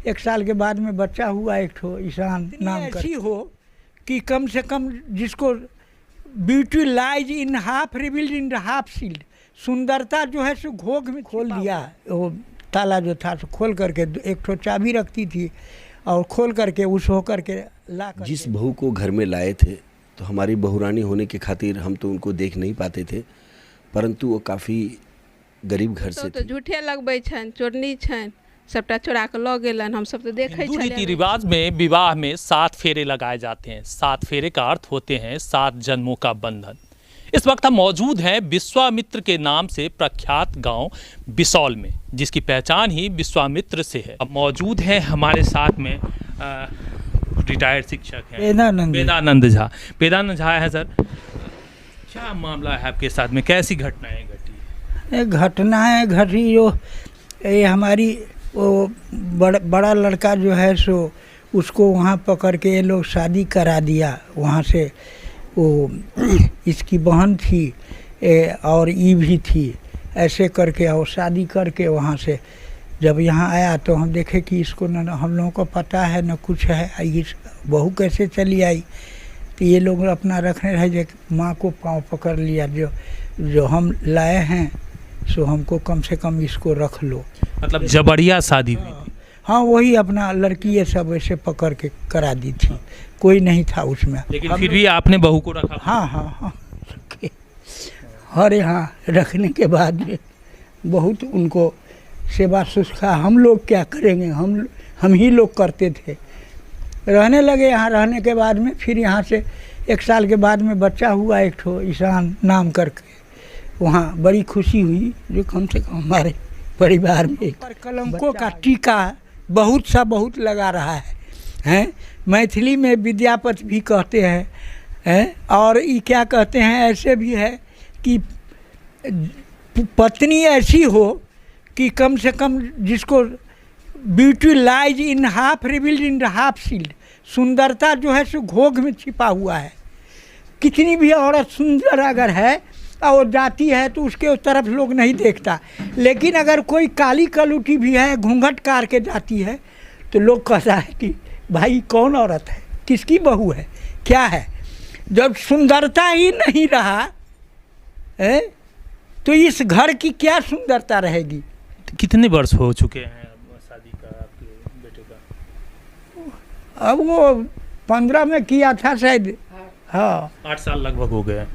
1 साल के बाद में बच्चा हुआ एक ठो ईशान नाम का। ऐसी हो कि कम से कम जिसको beauty lies in half revealed in half sealed, सुंदरता जो है सो घोग में खोल दिया। वो ताला जो था सो खोल करके एक ठो चाबी रखती थी और खोल करके उस हो करके ला कर। जिस बहू को घर में लाए थे तो हमारी बहुरानी होने के खातिर हम तो उनको देख नहीं पाते थे, परंतु वो काफ़ी गरीब घर से तो झूठे लगबै छन, चोरनी छन, सबटा चोरा के लऽ गेलन। हम सब तो देखे हिंदू रीति रिवाज में विवाह में 7 फेरे लगाए जाते हैं। 7 फेरे का अर्थ होते हैं 7 जन्मों का बंधन। इस वक्त हम मौजूद हैं विश्वामित्र के नाम से प्रख्यात गांव बिसौल में, जिसकी पहचान ही विश्वामित्र से है। अब मौजूद हैं हमारे साथ में रिटायर्ड शिक्षक हैं वेदानंद झा। वेदानंद झा है सर, क्या मामला है आपके साथ में, कैसी घटनाएं घटी? घटनाएं घटी जो ये हमारी वो बड़ा लड़का जो है सो उसको वहाँ पकड़ के ये लोग शादी करा दिया। वहाँ से वो इसकी बहन थी और ई भी थी, ऐसे करके और शादी करके वहाँ से जब यहाँ आया तो हम देखे कि इसको न हम लोगों को पता है न कुछ है, इस बहू कैसे चली आई। तो ये लोग अपना रखने रहे जो माँ को पाँव पकड़ लिया, जो हम लाए हैं सो हमको कम से कम इसको रख लो। मतलब जबरिया शादी हुई थी? हाँ, वही अपना लड़की ये सब ऐसे पकड़ के करा दी थी, कोई नहीं था उसमें। लेकिन फिर भी आपने बहू को रखा? हाँ। और यहाँ रखने के बाद में बहुत उनको सेवा शुश्रूषा हम लोग क्या करेंगे, हम ही लोग करते थे। रहने लगे यहाँ। रहने के बाद में फिर यहाँ से 1 साल के बाद में बच्चा हुआ एक ठो ईशान नाम करके। वहाँ बड़ी खुशी हुई जो कम से कम हमारे परिवार में पर कलंकों का टीका बहुत लगा रहा है। मैथिली में विद्यापति भी कहते हैं और ये क्या कहते हैं, ऐसे भी है कि पत्नी ऐसी हो कि कम से कम जिसको beauty lies in half revealed in half sealed, सुंदरता जो है सो घोग में छिपा हुआ है। कितनी भी औरत सुंदर अगर है और जाती है तो उसके उस तरफ लोग नहीं देखता, लेकिन अगर कोई काली कलूटी भी है घूंघट कार के जाती है तो लोग कहता है कि भाई कौन औरत है, किसकी बहू है, क्या है। जब सुंदरता ही नहीं रहा है तो इस घर की क्या सुंदरता रहेगी। कितने वर्ष हो चुके हैं शादी का आपके बेटे का? अब वो 15 में किया था शायद। हाँ, 8 साल लगभग हो गए।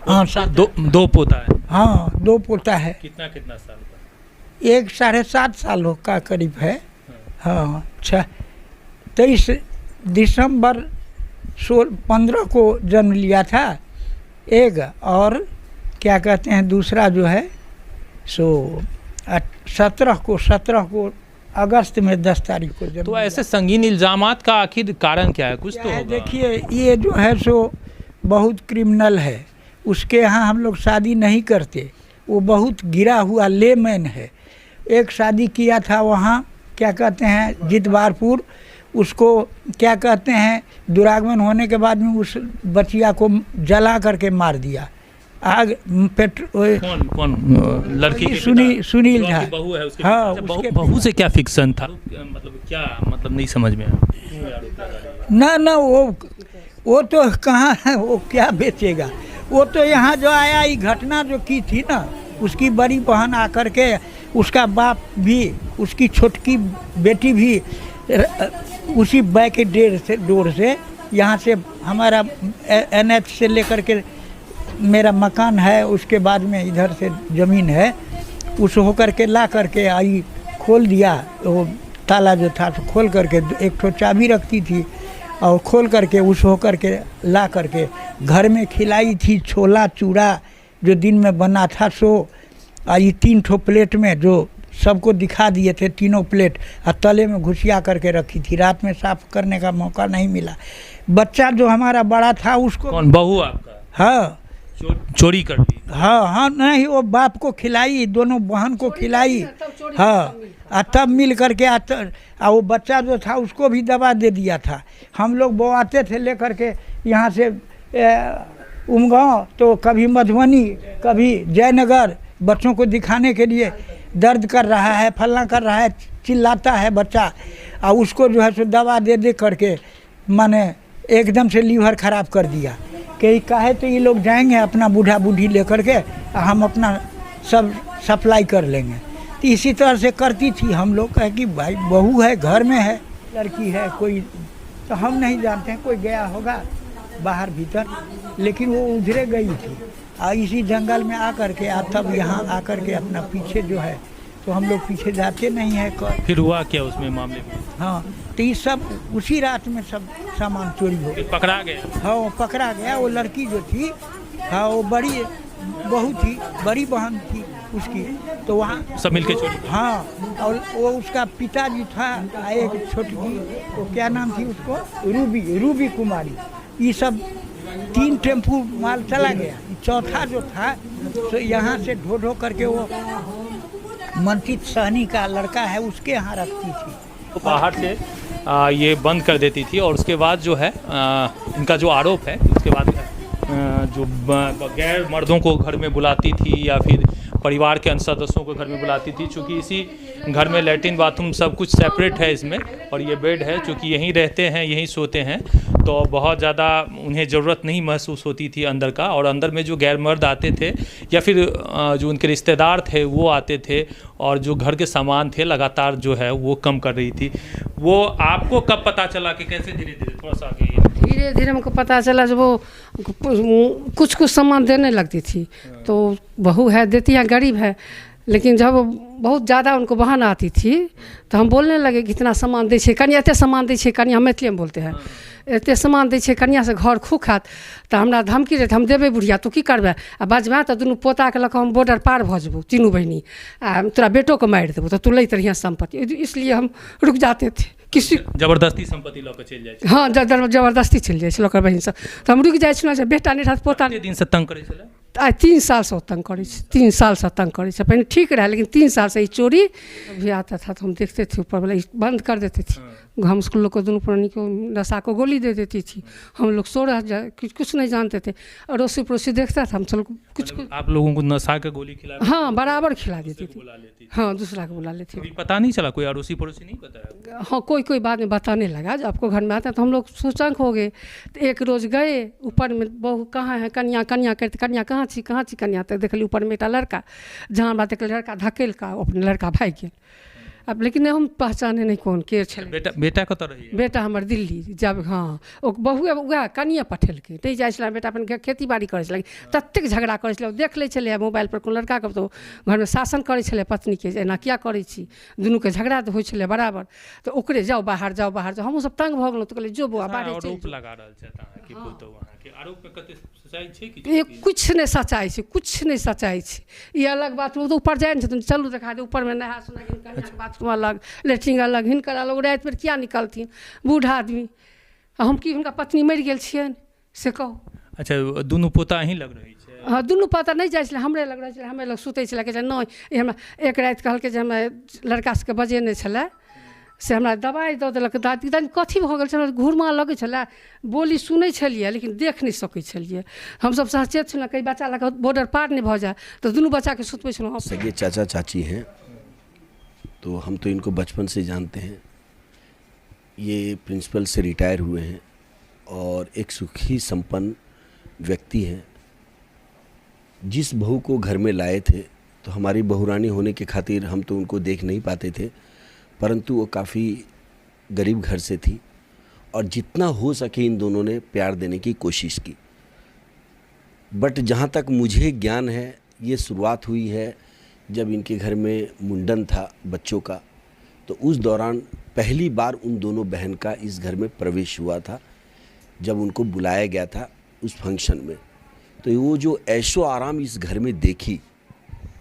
हाँ, दो पोता है? हाँ, 2 पोता है। कितना साल का? एक 7.5 साल का करीब है। हाँ, 23 दिसंबर 15 को जन्म लिया था एक, और क्या कहते हैं दूसरा जो है सो 17 को अगस्त में 10 तारीख को जन्म। तो ऐसे संगीन इल्जामात का आखिर कारण क्या है, कुछ तो होगा। देखिए ये जो है सो बहुत क्रिमिनल है। उसके यहाँ हम लोग शादी नहीं करते, वो बहुत गिरा हुआ लेमैन है। एक शादी किया था वहाँ क्या कहते हैं जितवारपुर, उसको क्या कहते हैं दुरागमन होने के बाद में उस बचिया को जला करके मार दिया। आग कौन लड़की के सुनील झा बहू है उसके? हाँ, बहू से क्या फिक्सन था, मतलब क्या, मतलब नहीं समझ में आया। ना वो तो कहाँ है, वो क्या बेचेगा। वो तो यहाँ जो आया ये घटना जो की थी ना, उसकी बड़ी बहन आकर के, उसका बाप भी, उसकी छोटकी बेटी भी उसी बैक डोर से यहाँ से हमारा NH से लेकर के मेरा मकान है, उसके बाद में इधर से ज़मीन है, उस होकर के ला करके आई खोल दिया। वो ताला जो था तो खोल करके एक ठो चाबी रखती थी और खोल करके उस होकर के ला करके घर में खिलाई थी छोला चूड़ा जो दिन में बना था सो। ये 3 ठो प्लेट में जो सबको दिखा दिए थे, तीनों प्लेट और तले में घुसिया करके रखी थी। रात में साफ करने का मौका नहीं मिला। बच्चा जो हमारा बड़ा था उसको। कौन बहू आपका? हाँ, चोरी कर दी? हाँ, नहीं, वो बाप को खिलाई, दोनों बहन को खिलाई। हाँ, तब मिल करके वो बच्चा जो था उसको भी दवा दे दिया था। हम लोग बोआते थे लेकर के यहाँ से उमगांव, तो कभी मधुबनी कभी जयनगर, बच्चों को दिखाने के लिए दर्द कर रहा है, फलना कर रहा है, चिल्लाता है बच्चा, और उसको जो है सो दवा दे दे करके माने एकदम से लीवर खराब कर दिया कि काहे तो ये लोग जाएंगे अपना बूढ़ा बूढ़ी लेकर के, हम अपना सब सप्लाई कर लेंगे। तो इसी तरह से करती थी। हम लोग कहे कि भाई बहू है, घर में है, लड़की है कोई, तो हम नहीं जानते हैं, कोई गया होगा बाहर भीतर, लेकिन वो उधरे गई थी और इसी जंगल में आकर के तब यहाँ आकर के अपना पीछे जो है तो हम लोग पीछे जाते नहीं है। फिर हुआ क्या उसमें मामले में? हाँ, तो ये सब उसी रात में सब सामान चोरी हो गया। पकड़ा गया? हाँ, वो पकड़ा गया। वो लड़की जो थी, हाँ, वो बड़ी बहू थी, बड़ी बहन थी उसकी, तो वहाँ सब मिलके चोरी? हाँ, और वो उसका पिताजी था, एक छोटी, वो क्या नाम थी उसको, रूबी कुमारी। ये सब 3 टेम्पू माल चला गया। चौथा जो था तो यहाँ से ढो करके वो मंचित सहनी का लड़का है, उसके यहाँ रखती थी। तो बाहर से ये बंद कर देती थी, और उसके बाद जो है इनका जो आरोप है, उसके बाद जो गैर मर्दों को घर में बुलाती थी या फिर परिवार के अन्य सदस्यों को घर में बुलाती थी। चूँकि इसी घर में लैट्रिन बाथरूम सब कुछ सेपरेट है इसमें, और ये बेड है, चूँकि यहीं रहते हैं, यहीं सोते हैं, तो बहुत ज़्यादा उन्हें ज़रूरत नहीं महसूस होती थी अंदर का। और अंदर में जो गैर मर्द आते थे या फिर जो उनके रिश्तेदार थे वो आते थे, और जो घर के सामान थे लगातार जो है वो कम कर रही थी। वो आपको कब पता चला कि कैसे धीरे धीरे, थोड़ा सा आगे? धीरे धीरे हमको पता चला जब वो कुछ सामान देने लगती थी, तो बहू है देती है, गरीब है, लेकिन जब बहुत ज़्यादा उनको बहन आती थी तो हम बोलने लगे कि इतना सामान दै छै कनिया, एते सामान दै छै कनिया, हम मैथिलीमे बोलते हैं, एते सामान दै छै कनिया से घर खूखात। तो हमरा धमकी देते, हम देबै बुढ़िया तू की करबै, आ बजबै तऽ दुनू पोताके लऽ कऽ हम बॉर्डर पार भऽ जेबौ, तीनू बहिनी, आ तोरा बेटो को मारि देबौ, तो तू लैत रहिए संपत्ति। इसलिए हम रुक जाते थे। किसी जबरदस्ती संपत्ति लऽ कऽ चलि जाइ छै? हाँ, जबरदस्ती चलि जाइ छै लोकर बहिन सब, तो हम रुक जाइ छलहुँ। बेटा नहि रहत, पोता दिन से तंग करै छलै? आइ 3 साल से तंग करे, 3 साल से तंग करे। पहले ठीक रहा, लेकिन 3 साल से ये चोरी भी आता था, तो हम देखते थे ऊपर वाला बंद कर देते थे। हम उसको लोग को दोनों पुरानी को नशा को गोली दे देती थी, हम लोग सो रह जाए, कुछ नहीं जानते थे। अड़ोसी पड़ोसी देखता था, हम चलो कुछ आप लोगों को नशा का गोली खिला? हाँ, बराबर खिला देती थी। हाँ, दूसरा को बुला लेती थी। पता नहीं चला? कोई अड़ोसी पड़ोसी नहीं बताया? हाँ, कोई बाद में बताने लगा जब आपको घर में आता, तो हम लोग सोचंक हो गए। तो एक रोज गए ऊपर में, बहू कहाँ है, कन्या करते, कन्या कहाँ छी कन्या, तो देखली ऊपर में एक लड़का, जहाँ बात एक लड़का धकेल का अपने लड़का भाग गया। अब लेकिन हम पहचाने नहीं कौन के छलै। बेटा कतऽ रही? बेटा हमर दिल्ली। जब हाँ ओ बहुए वएह कनिए पठेलकै, नहीं जाइ छलै बेटा, अपन खेती बाड़ी करै छलै, ततेक झगड़ा करै छलै, देख लै छलै मोबाइल पर, कोनो लड़का के तो घर में शासन करै छलै पत्नी के, एना किया करै छी, दुनू के झगड़ा तो होइ छलै बराबर। तो ओकरे जाओ बाहर हमहूँ सब तंग भऽ गेलहुँ, तो कहलिए जो बौआ बाहर चलि। आरोप लगा रहल छै अहाँके पुतहु, अहाँके आरोप में कते सच्चाई छै कि? कुछ नहीं सच्चाई छै, कुछ नहीं सच्चाई छै। ये अलग बात, वो तो ऊपर जाए ने, चलू देखा दे ऊपर में नहा सुना, बाथरूम अलग, लेट्रिन अलग, हिनकर अलग, रात में क्या निकलथिन बूढ़ा आदमी। हम की हुनका पत्नी मरि गेल छियनि से कहू? अच्छा, दुनू पोता अहीं लग रही छै? हाँ, दुनू पोता नहीं जाइ छलै, हमरे लग रहै छलै, हमे लग सुतै छलै। कहै नहि, हमरा एक राति कहलकै जे हमे लड़का सबके बजेने छलै से हमरा दवाइ दऽ देलक, दादी कथी भऽ गेल छलै, घुरमा लगै छलै, बोली सुनै छलिए लेकिन देख नहीं सकै छलिए। हमसब सचेत छलहुँ कई बच्चा लऽ कऽ बॉर्डर पार नहीं भऽ जाए, तो दुनू बच्चाके सुतबै छलहुँ। सगे चाचा चाची हैं, तो हम तो इनको बचपन से जानते हैं। ये प्रिंसिपल से रिटायर हुए हैं और एक सुखी संपन्न व्यक्ति हैं। जिस बहू को घर में लाए थे, तो हमारी बहुरानी होने के खातिर हम तो उनको देख नहीं पाते थे, परंतु वो काफ़ी गरीब घर से थी, और जितना हो सके इन दोनों ने प्यार देने की कोशिश की। बट जहाँ तक मुझे ज्ञान है, ये शुरुआत हुई है जब इनके घर में मुंडन था बच्चों का, तो उस दौरान पहली बार उन दोनों बहन का इस घर में प्रवेश हुआ था, जब उनको बुलाया गया था उस फंक्शन में। तो वो जो ऐशो आराम इस घर में देखी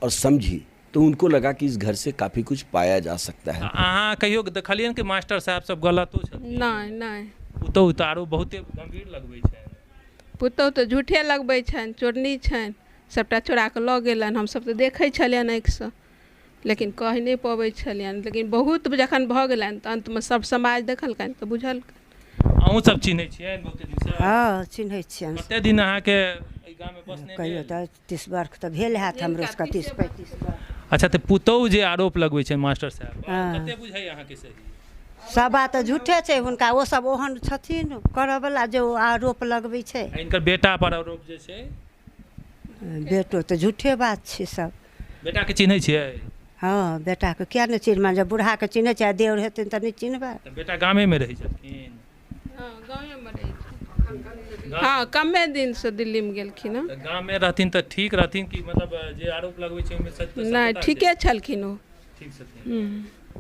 और समझी, तो उनको लगा कि इस घर से काफ़ी कुछ पाया जा सकता है। अहाँ कहियो देखलियन कि मास्टर साहब सब गलतो छथिन? नहीं। पुतहु तऽ आरो बहुते गंभीर लगबै छै। पुतहु तऽ झूठे लगबै छनि, चोरनी छनि, सबटा चोरा कऽ लऽ गेलनि। हमसब तऽ देखै छलियनि आँखिसँ, लेकिन कहि नहीं पबै छलियनि। लेकिन बहुत जखन भऽ गेलनि तऽ अंतमे सब समाज देखलकनि तऽ बुझलकनि। अहूँ सब चिन्है छियनि बहुते दिन से? हाँ, चिन्है छियनि। कते दिन अहाँके एहि गाँव में बसने? कहियो तऽ 30 वर्ष तऽ भेल हैत हमरो सबके, 30-35 वर्ष। अच्छा तो पुतौह जे आरोप लगबै छै मास्टर साहब हाँ। कते बुझाइ अहाँके सही सब बात झूठे छै हुनका, ओ सब ओहन छथिन करऽवला जे आरोप लगबै छै। आ इनकर बेटा पर आरोप जे छै बेटो तऽ झूठे बात छै सब। बेटाके चिन्है छियै हाँ बेटाके किया नहि चिन्हबै, जब बूढ़ाके चिन्है छै देवर हेथिन तऽ नहि चिन्हबै। तऽ बेटा गामेमे रहै छथिन हाँ गाँवेमे रहै छै। हाँ कमे दिनसँ दिल्लीमे गेलखिन हँ। तऽ गाममे रहथिन तऽ ठीक रहथिन कि मतलब जे आरोप लगबै छै ओहिमे सच नहि ठीके छलखिन ओ। ठीक छथिन हम्म।